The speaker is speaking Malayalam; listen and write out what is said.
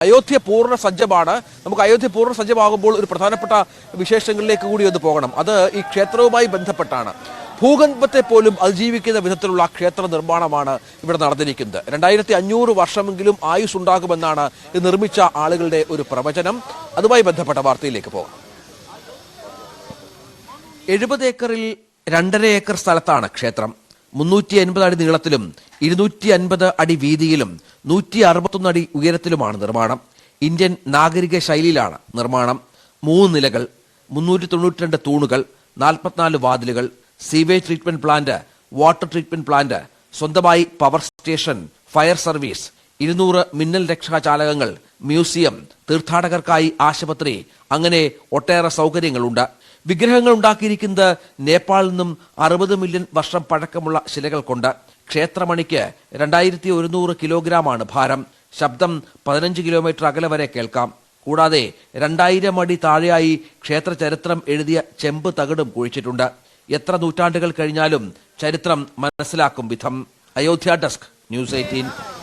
അയോധ്യ പൂർണ്ണ സജ്ജമാണ്. നമുക്ക് അയോധ്യ പൂർണ്ണ സജ്ജമാകുമ്പോൾ ഒരു പ്രധാനപ്പെട്ട വിശേഷങ്ങളിലേക്ക് കൂടി ഒന്ന് പോകണം. അത് ഈ ക്ഷേത്രവുമായി ബന്ധപ്പെട്ടാണ്. ഭൂകമ്പത്തെ പോലും അതിജീവിക്കുന്ന വിധത്തിലുള്ള ക്ഷേത്ര നിർമ്മാണമാണ് ഇവിടെ നടന്നിരിക്കുന്നത്. 2500 വർഷമെങ്കിലും ആയുസ് ഉണ്ടാകുമെന്നാണ് ഇത് നിർമ്മിച്ച ആളുകളുടെ ഒരു പ്രവചനം. അതുമായി ബന്ധപ്പെട്ട വാർത്തയിലേക്ക് പോകാം. 70 ഏക്കറിൽ 2.5 ഏക്കർ സ്ഥലത്താണ് ക്ഷേത്രം. 380 അടി നീളത്തിലും 250 അടി വീതിയിലും 161 അടി ഉയരത്തിലുമാണ് നിർമ്മാണം. ഇന്ത്യൻ നാഗരിക ശൈലിയിലാണ് നിർമ്മാണം. 3 നിലകൾ, 392 തൂണുകൾ, 44 വാതിലുകൾ, sewage treatment plant, water treatment plant, സ്വന്തമായി പവർ സ്റ്റേഷൻ, ഫയർ സർവീസ്, 200 മിന്നൽ രക്ഷാചാലകങ്ങൾ, മ്യൂസിയം, തീർത്ഥാടകർക്കായി ആശുപത്രി, അങ്ങനെ ഒട്ടേറെ സൗകര്യങ്ങളുണ്ട്. വിഗ്രഹങ്ങൾ ഉണ്ടാക്കിയിരിക്കുന്നത് നേപ്പാളിൽ നിന്നും 60 മില്യൺ വർഷം പഴക്കമുള്ള ശിലകൾ കൊണ്ട്. ക്ഷേത്രമണിക്ക് 2100 കിലോഗ്രാമാണ് ഭാരം. ശബ്ദം 15 കിലോമീറ്റർ അകലെ വരെ കേൾക്കാം. കൂടാതെ 2000 അടി താഴെയായി ക്ഷേത്ര ചരിത്രം എഴുതിയ ചെമ്പ് തകിടും കുഴിച്ചിട്ടുണ്ട്. എത്ര നൂറ്റാണ്ടുകൾ കഴിഞ്ഞാലും ചരിത്രം മനസ്സിലാക്കും വിധം. Ayodhya desk, news 18.